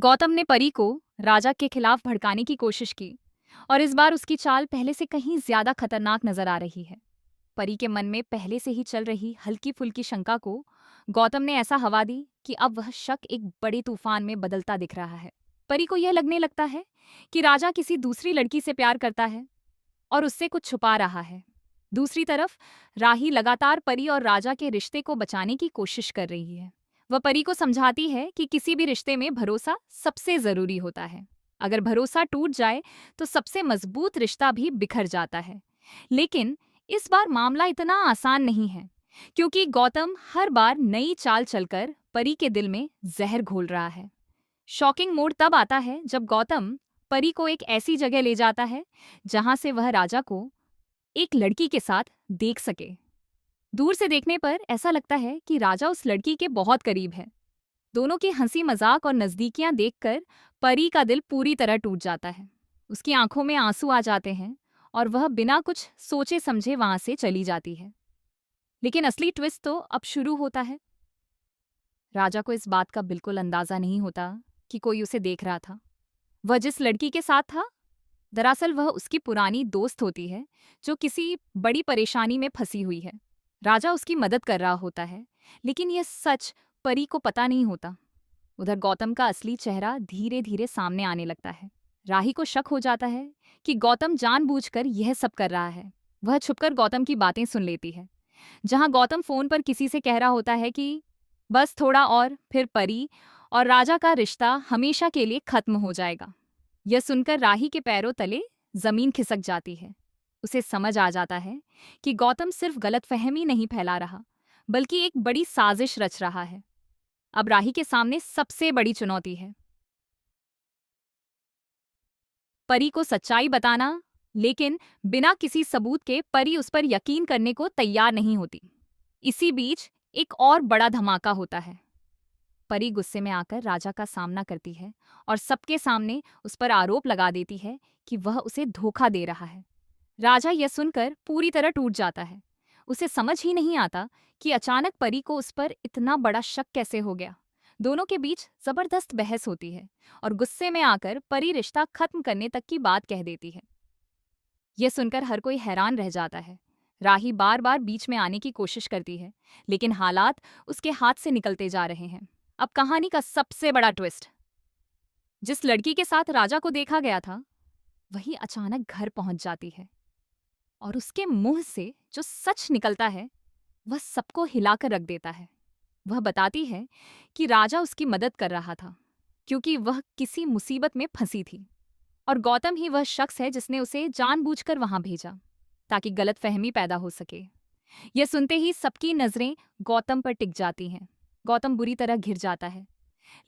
गौतम ने परी को राजा के खिलाफ भड़काने की कोशिश की और इस बार उसकी चाल पहले से कहीं ज्यादा खतरनाक नजर आ रही है। परी के मन में पहले से ही चल रही हल्की फुल्की शंका को गौतम ने ऐसा हवा दी कि अब वह शक एक बड़े तूफान में बदलता दिख रहा है। परी को यह लगने लगता है कि राजा किसी दूसरी लड़की से प्यार करता है और उससे कुछ छुपा रहा है। दूसरी तरफ राही लगातार परी और राजा के रिश्ते को बचाने की कोशिश कर रही है। वह परी को समझाती है कि किसी भी रिश्ते में भरोसा सबसे जरूरी होता है। अगर भरोसा टूट जाए तो सबसे मजबूत रिश्ता भी बिखर जाता है। लेकिन इस बार मामला इतना आसान नहीं है, क्योंकि गौतम हर बार नई चाल चलकर परी के दिल में जहर घोल रहा है। शॉकिंग मोड़ तब आता है जब गौतम परी को एक ऐसी जगह ले जाता है जहां से वह राजा को एक लड़की के साथ देख सके। दूर से देखने पर ऐसा लगता है कि राजा उस लड़की के बहुत करीब है। दोनों की हंसी मजाक और नजदीकियां देखकर परी का दिल पूरी तरह टूट जाता है। उसकी आंखों में आंसू आ जाते हैं और वह बिना कुछ सोचे समझे वहां से चली जाती है। लेकिन असली ट्विस्ट तो अब शुरू होता है। राजा को इस बात का बिल्कुल अंदाजा नहीं होता कि कोई उसे देख रहा था। वह जिस लड़की के साथ था, दरअसल वह उसकी पुरानी दोस्त होती है जो किसी बड़ी परेशानी में फंसी हुई है। राजा उसकी मदद कर रहा होता है, लेकिन यह सच परी को पता नहीं होता। उधर गौतम का असली चेहरा धीरे धीरे सामने आने लगता है। राही को शक हो जाता है कि गौतम जानबूझकर यह सब कर रहा है। वह छुपकर गौतम की बातें सुन लेती है, जहां गौतम फोन पर किसी से कह रहा होता है कि बस थोड़ा और फिर परी और राजा का रिश्ता हमेशा के लिए खत्म हो जाएगा। यह सुनकर राही के पैरों तले जमीन खिसक जाती है। उसे समझ आ जाता है कि गौतम सिर्फ गलतफहमी नहीं फैला रहा, बल्कि एक बड़ी साजिश रच रहा है। अब राही के सामने सबसे बड़ी चुनौती है परी को सच्चाई बताना, लेकिन बिना किसी सबूत के परी उस पर यकीन करने को तैयार नहीं होती। इसी बीच एक और बड़ा धमाका होता है। परी गुस्से में आकर राजा का सामना करती है और सबके सामने उस पर आरोप लगा देती है कि वह उसे धोखा दे रहा है। राजा यह सुनकर पूरी तरह टूट जाता है। उसे समझ ही नहीं आता कि अचानक परी को उस पर इतना बड़ा शक कैसे हो गया। दोनों के बीच जबरदस्त बहस होती है और गुस्से में आकर परी रिश्ता खत्म करने तक की बात कह देती है। यह सुनकर हर कोई हैरान रह जाता है। राही बार बार बीच में आने की कोशिश करती है, लेकिन हालात उसके हाथ से निकलते जा रहे हैं। अब कहानी का सबसे बड़ा ट्विस्ट। जिस लड़की के साथ राजा को देखा गया था, वही अचानक घर पहुंच जाती है और उसके मुंह से जो सच निकलता है वह सबको हिलाकर रख देता है। वह बताती है कि राजा उसकी मदद कर रहा था क्योंकि वह किसी मुसीबत में फंसी थी और गौतम ही वह शख्स है जिसने उसे जानबूझकर वहां भेजा ताकि गलतफहमी पैदा हो सके। यह सुनते ही सबकी नजरें गौतम पर टिक जाती हैं। गौतम बुरी तरह घिर जाता है,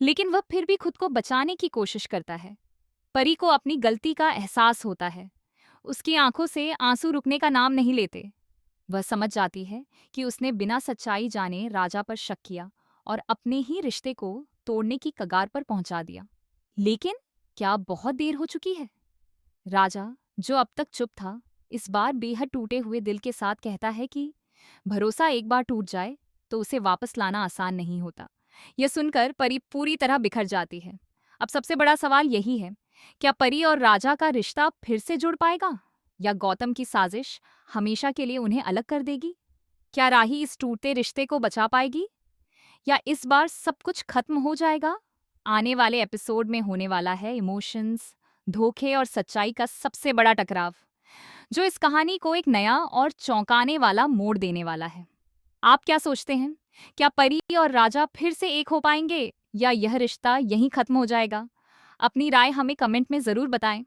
लेकिन वह फिर भी खुद को बचाने की कोशिश करता है। परी को अपनी गलती का एहसास होता है। उसकी आंखों से आंसू रुकने का नाम नहीं लेते। वह समझ जाती है कि उसने बिना सच्चाई जाने राजा पर शक किया और अपने ही रिश्ते को तोड़ने की कगार पर पहुंचा दिया। लेकिन क्या अब बहुत देर हो चुकी है? राजा, जो अब तक चुप था, इस बार बेहद टूटे हुए दिल के साथ कहता है कि भरोसा एक बार टूट जाए तो उसे वापस लाना आसान नहीं होता। यह सुनकर परी पूरी तरह बिखर जाती है। अब सबसे बड़ा सवाल यही है, क्या परी और राजा का रिश्ता फिर से जुड़ पाएगा या गौतम की साजिश हमेशा के लिए उन्हें अलग कर देगी? क्या राही इस टूटते रिश्ते को बचा पाएगी या इस बार सब कुछ खत्म हो जाएगा? आने वाले एपिसोड में होने वाला है इमोशंस, धोखे और सच्चाई का सबसे बड़ा टकराव, जो इस कहानी को एक नया और चौंकाने वाला मोड़ देने वाला है। आप क्या सोचते हैं? क्या परी और राजा फिर से एक हो पाएंगे या यह रिश्ता यहीं खत्म हो जाएगा? अपनी राय हमें कमेंट में जरूर बताएं।